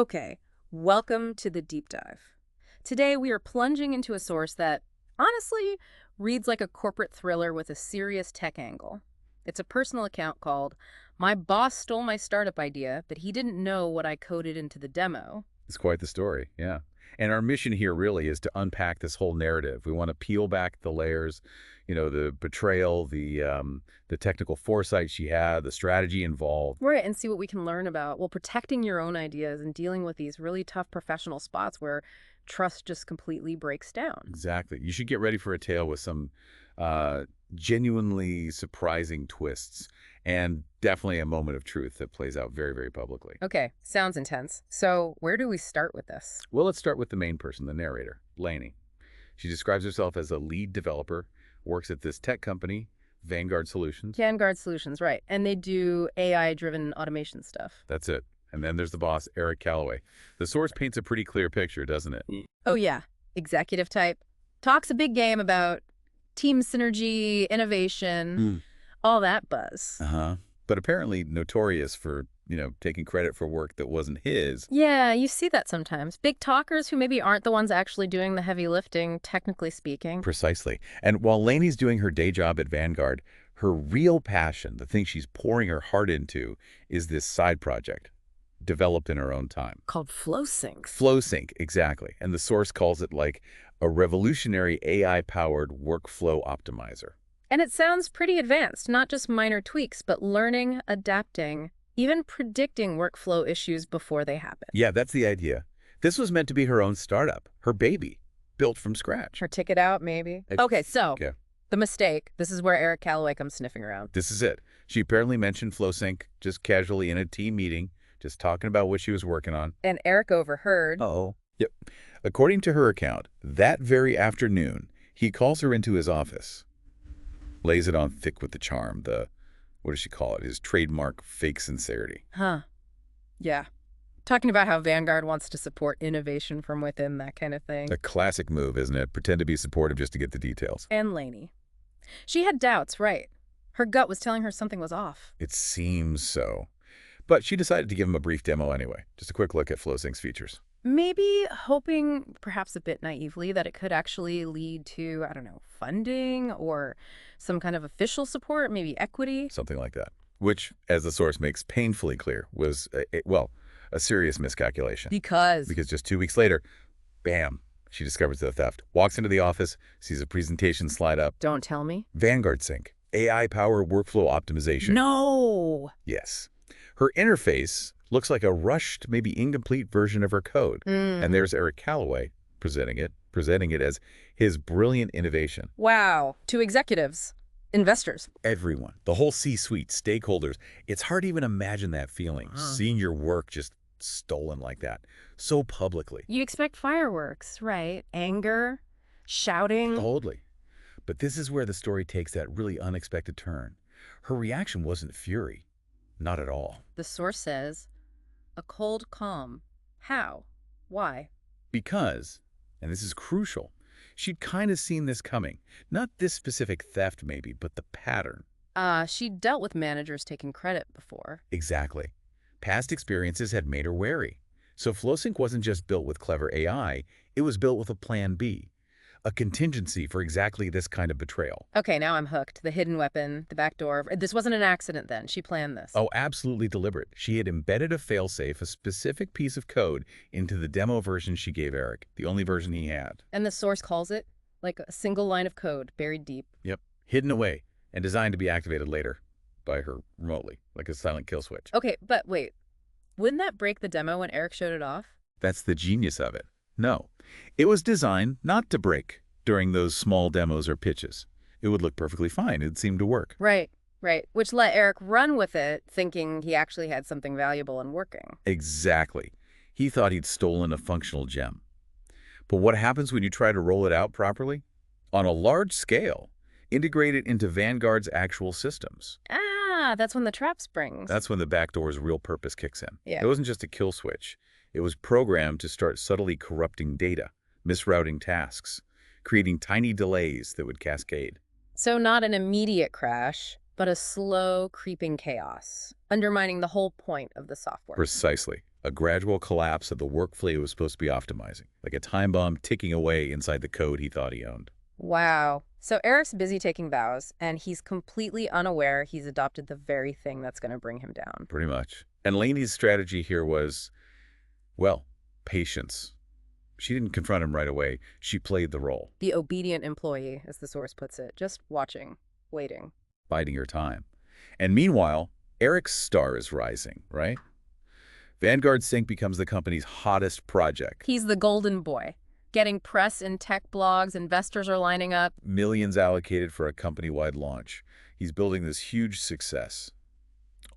Okay, welcome to the deep dive. Today we are plunging into a source that, honestly, reads like a corporate thriller with a serious tech angle. It's a personal account called "My Boss Stole My Startup Idea, but He Didn't Know What I Coded into the Demo." It's quite the story, yeah. And our mission here really is to unpack this whole narrative. We want to peel back the layers, the betrayal, the technical foresight she had, the strategy involved. Right, and see what we can learn about, well, protecting your own ideas and dealing with these really tough professional spots where trust just completely breaks down. Exactly. You should get ready for a tale with some uh, genuinely surprising twists and definitely a moment of truth that plays out very, very publicly. Okay, sounds intense. So, where do we start with this? Well, let's start with the main person, the narrator, Lainey. She describes herself as a lead developer, works at this tech company, Vanguard Solutions. Vanguard Solutions, right. And they do AI-driven automation stuff. That's it. And then there's the boss, Eric Calloway. The source paints a pretty clear picture, doesn't it? Oh, yeah. Executive type. Talks a big game about team synergy, innovation, all that buzz. Uh-huh. But apparently notorious for, taking credit for work that wasn't his. Yeah, you see that sometimes. Big talkers who maybe aren't the ones actually doing the heavy lifting, technically speaking. Precisely. And while Lainey's doing her day job at Vanguard, her real passion, the thing she's pouring her heart into, is this side project, developed in her own time. Called FlowSync. FlowSync, exactly. And the source calls it like a revolutionary AI-powered workflow optimizer. And it sounds pretty advanced, not just minor tweaks, but learning, adapting, even predicting workflow issues before they happen. Yeah, that's the idea. This was meant to be her own startup, her baby, built from scratch. Her ticket out, maybe? Ex- Okay, so Yeah, the mistake. This is where Eric Calloway comes sniffing around. this is it. She apparently mentioned FlowSync just casually in a team meeting, just talking about what she was working on. And Eric overheard. Uh-oh. Yep. According to her account, that very afternoon, he calls her into his office, lays it on thick with the charm, what does she call it, his trademark fake sincerity. Huh. Yeah. Talking about how Vanguard wants to support innovation from within, that kind of thing. A classic move, isn't it? Pretend to be supportive just to get the details. And Lainey. She had doubts, right? Her gut was telling her something was off. It seems so. But she decided to give him a brief demo anyway. Just a quick look at FlowSync's features. Maybe hoping, perhaps a bit naively, that it could actually lead to, I don't know, funding or some kind of official support, maybe equity. Something like that. Which, as the source makes painfully clear, was, a serious miscalculation. Because Because just 2 weeks later, bam, she discovers the theft. Walks into the office, sees a presentation slide up. don't tell me. Vanguard Sync, AI-powered workflow optimization. No. Yes. Her interface looks like a rushed, maybe incomplete version of her code. And there's Eric Calloway presenting it as his brilliant innovation. Wow. To executives, investors. Everyone, the whole C-suite, stakeholders, it's hard to even imagine that feeling, seeing your work just stolen like that, so publicly. You expect fireworks, right? Anger, shouting. Totally. But this is where the story takes that really unexpected turn. Her reaction wasn't fury. Not at all. The source says, a cold calm. How? Why? Because, and this is crucial, she'd kind of seen this coming. Not this specific theft maybe, but the pattern. She'd dealt with managers taking credit before. Exactly. Past experiences had made her wary. So FlowSync wasn't just built with clever AI, it was built with a plan B. A contingency for exactly this kind of betrayal. Okay, now I'm hooked. The hidden weapon, the back door. This wasn't an accident then. She planned this. Oh, absolutely deliberate. She had embedded a failsafe, a specific piece of code, into the demo version she gave Eric, the only version he had. And the source calls it like a single line of code buried deep. Yep, hidden away and designed to be activated later by her remotely, like a silent kill switch. Okay, but wait. Wouldn't that break the demo when Eric showed it off? That's the genius of it. No, it was designed not to break during those small demos or pitches. It would look perfectly fine. It seemed to work. Right. Which let Eric run with it, thinking he actually had something valuable and working. Exactly. He thought he'd stolen a functional gem. But what happens when you try to roll it out properly? On a large scale, integrate it into Vanguard's actual systems. That's when the trap springs. That's when the backdoor's real purpose kicks in. Yeah. It wasn't just a kill switch. It was programmed to start subtly corrupting data, misrouting tasks, creating tiny delays that would cascade. So not an immediate crash, but a slow, creeping chaos, undermining the whole point of the software. Precisely. a gradual collapse of the workflow he was supposed to be optimizing, like a time bomb ticking away inside the code he thought he owned. Wow. So Eric's busy taking vows, and he's completely unaware he's adopted the very thing that's going to bring him down. Pretty much. And Lainey's strategy here was, well, patience. She didn't confront him right away. She played the role, The obedient employee, as the source puts it, just watching, waiting. biding her time. And meanwhile, Eric's star is rising, right? Vanguard Sync becomes the company's hottest project. He's the golden boy. Getting press in tech blogs, investors are lining up. Millions allocated for a company-wide launch. He's building this huge success,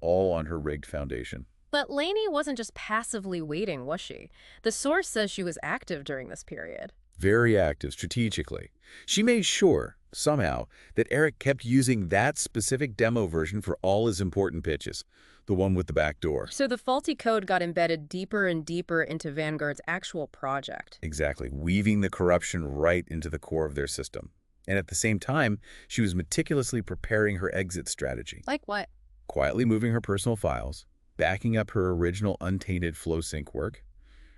all on her rigged foundation. But Lainey wasn't just passively waiting, was she? The source says she was active during this period. Very active strategically. She made sure, somehow, that Eric kept using that specific demo version for all his important pitches, the one with the back door. So the faulty code got embedded deeper and deeper into Vanguard's actual project. Exactly, weaving the corruption right into the core of their system. And at the same time, she was meticulously preparing her exit strategy, Like what? quietly moving her personal files, backing up her original untainted FlowSync work,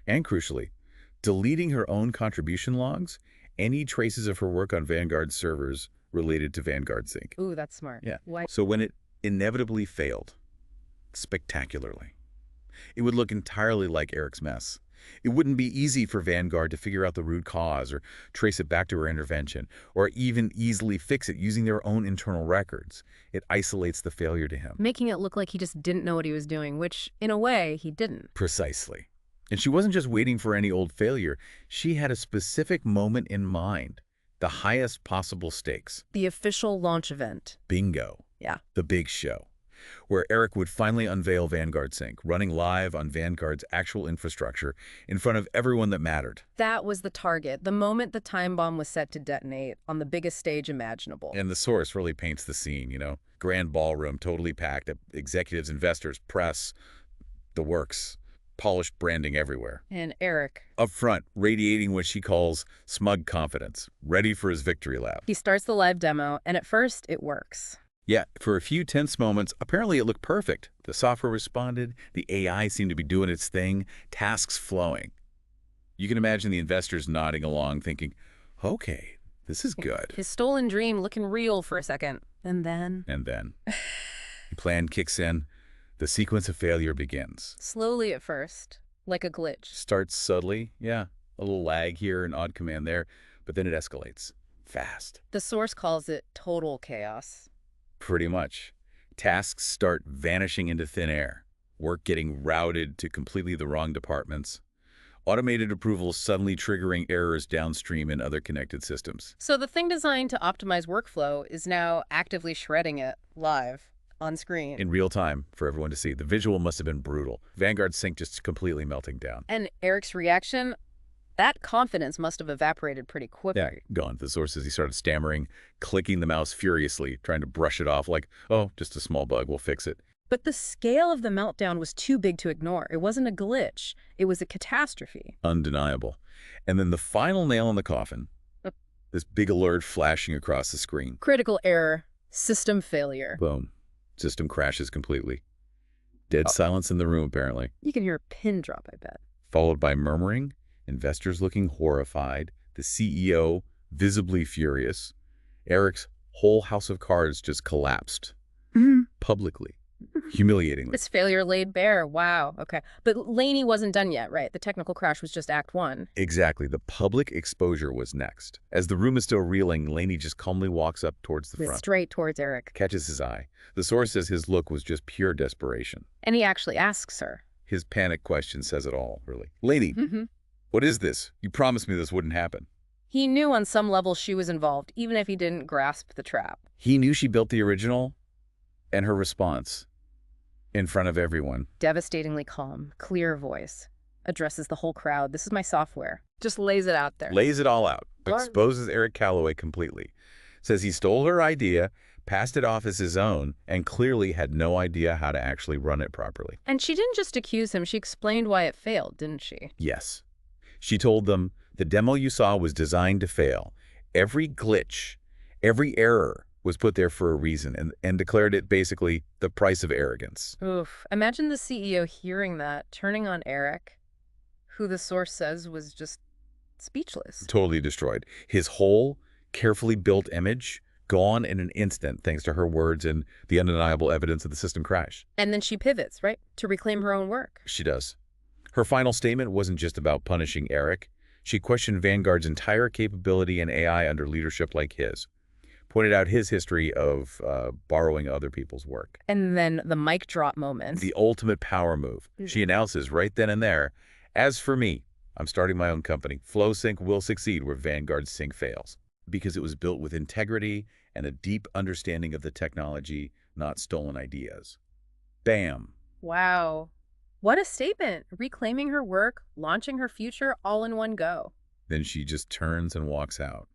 and crucially, deleting her own contribution logs, any traces of her work on Vanguard servers related to Vanguard Sync. Ooh, that's smart. Yeah. Why? So when it inevitably failed, spectacularly, it would look entirely like Eric's mess. It wouldn't be easy for Vanguard to figure out the root cause or trace it back to her intervention, or even easily fix it using their own internal records. It isolates the failure to him. Making it look like he just didn't know what he was doing, which, in a way, he didn't. Precisely. And she wasn't just waiting for any old failure. She had a specific moment in mind, the highest possible stakes. The official launch event. Bingo. Yeah. The big show, where Eric would finally unveil Vanguard Sync, running live on Vanguard's actual infrastructure in front of everyone that mattered. That was the target, the moment the time bomb was set to detonate on the biggest stage imaginable. And the source really paints the scene, Grand ballroom, totally packed, executives, investors, press, the works. Polished branding everywhere. And Eric. Up front, radiating what she calls smug confidence, ready for his victory lap. He starts the live demo, and at first, it works. Yeah, for a few tense moments, apparently it looked perfect. The software responded, the AI seemed to be doing its thing, tasks flowing. You can imagine the investors nodding along, thinking, okay, this is good. His stolen dream looking real for a second. And then, The plan kicks in. The sequence of failure begins. slowly at first, like a glitch. Starts subtly, yeah, a little lag here, an odd command there, but then it escalates. Fast. The source calls it total chaos. Pretty much. Tasks start vanishing into thin air. Work getting routed to completely the wrong departments. Automated approvals suddenly triggering errors downstream in other connected systems. So the thing designed to optimize workflow is now actively shredding it live on screen. In real time for everyone to see. The visual must have been brutal. Vanguard Sync just completely melting down. And Eric's reaction, that confidence must have evaporated pretty quickly. Yeah, gone. The source says he started stammering, clicking the mouse furiously, trying to brush it off like, oh, just a small bug, we'll fix it. But the scale of the meltdown was too big to ignore. It wasn't a glitch. It was a catastrophe. Undeniable. And then the final nail in the coffin, this big alert flashing across the screen. Critical error. System failure. Boom. System crashes completely. Dead silence in the room, apparently. You can hear a pin drop, I bet. Followed by murmuring, investors looking horrified, the CEO visibly furious. Eric's whole house of cards just collapsed. Publicly. Humiliatingly. This failure laid bare. Wow. Okay. But Lainey wasn't done yet, right? The technical crash was just Act 1. Exactly. The public exposure was next. As the room is still reeling, Lainey just calmly walks up towards the front. Straight towards Eric. Catches his eye. The source says his look was just pure desperation. And he actually asks her. His panic question says it all, really. Lainey, what is this? You promised me this wouldn't happen. He knew on some level she was involved, even if he didn't grasp the trap. He knew she built the original, and her response, in front of everyone. Devastatingly calm, clear voice. Addresses the whole crowd. This is my software. Just lays it out there. Lays it all out. What? Exposes Eric Calloway completely. Says he stole her idea, passed it off as his own, and clearly had no idea how to actually run it properly. And she didn't just accuse him. She explained why it failed, didn't she? Yes. She told them, the demo you saw was designed to fail. Every glitch, every error, was put there for a reason and declared it basically the price of arrogance. Oof. Imagine the CEO hearing that, turning on Eric, who the source says was just speechless. Totally destroyed. His whole, carefully built image gone in an instant thanks to her words and the undeniable evidence of the system crash. And then she pivots, right, to reclaim her own work. She does. Her final statement wasn't just about punishing Eric. She questioned Vanguard's entire capability in AI under leadership like his, pointed out his history of borrowing other people's work. And then the mic drop moment. The ultimate power move. She announces right then and there, as for me, I'm starting my own company. FlowSync will succeed where Vanguard Sync fails, because it was built with integrity and a deep understanding of the technology, not stolen ideas. Bam. Wow. What a statement. Reclaiming her work, launching her future, all in one go. Then she just turns and walks out,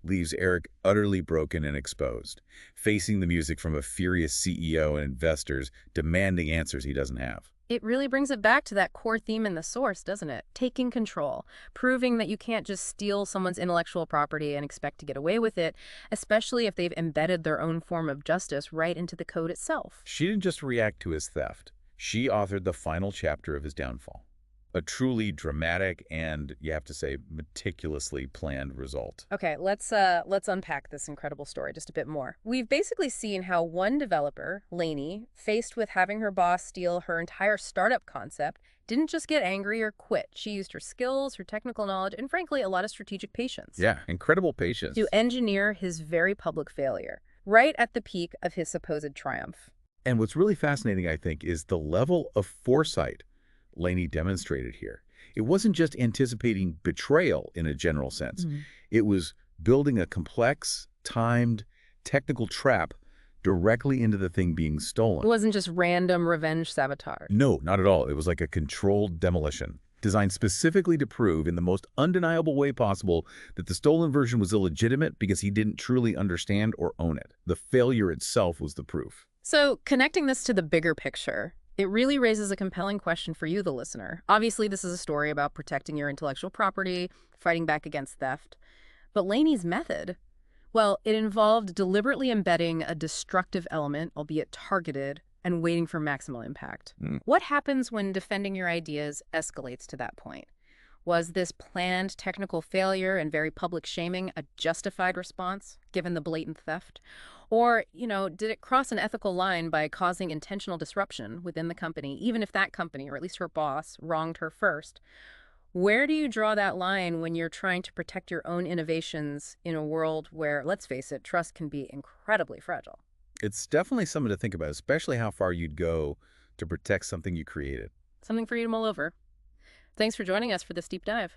leaves Eric utterly broken and exposed, facing the music from a furious CEO and investors demanding answers he doesn't have. It really brings it back to that core theme in the source, doesn't it? Taking control, proving that you can't just steal someone's intellectual property and expect to get away with it, especially if they've embedded their own form of justice right into the code itself. She didn't just react to his theft. She authored the final chapter of his downfall. A truly dramatic and, you have to say, meticulously planned result. Okay, let's unpack this incredible story just a bit more. We've basically seen how one developer, Lainey, faced with having her boss steal her entire startup concept, didn't just get angry or quit. She used her skills, her technical knowledge, and frankly, a lot of strategic patience. Yeah, incredible patience. To engineer his very public failure, right at the peak of his supposed triumph. And what's really fascinating, I think, is the level of foresight Lainey demonstrated here. It wasn't just anticipating betrayal in a general sense. It was building a complex, timed, technical trap directly into the thing being stolen. It wasn't just random revenge sabotage. No, not at all. It was like a controlled demolition, designed specifically to prove in the most undeniable way possible that the stolen version was illegitimate because he didn't truly understand or own it. The failure itself was the proof. So, connecting this to the bigger picture, it really raises a compelling question for you, the listener. Obviously, this is a story about protecting your intellectual property, fighting back against theft. But Lainey's method, well, it involved deliberately embedding a destructive element, albeit targeted, and waiting for maximal impact. What happens when defending your ideas escalates to that point? Was this planned technical failure and very public shaming a justified response, given the blatant theft? Or, did it cross an ethical line by causing intentional disruption within the company, even if that company, or at least her boss, wronged her first? Where do you draw that line when you're trying to protect your own innovations in a world where, let's face it, trust can be incredibly fragile? It's definitely something to think about, especially how far you'd go to protect something you created. Something for you to mull over. Thanks for joining us for this deep dive.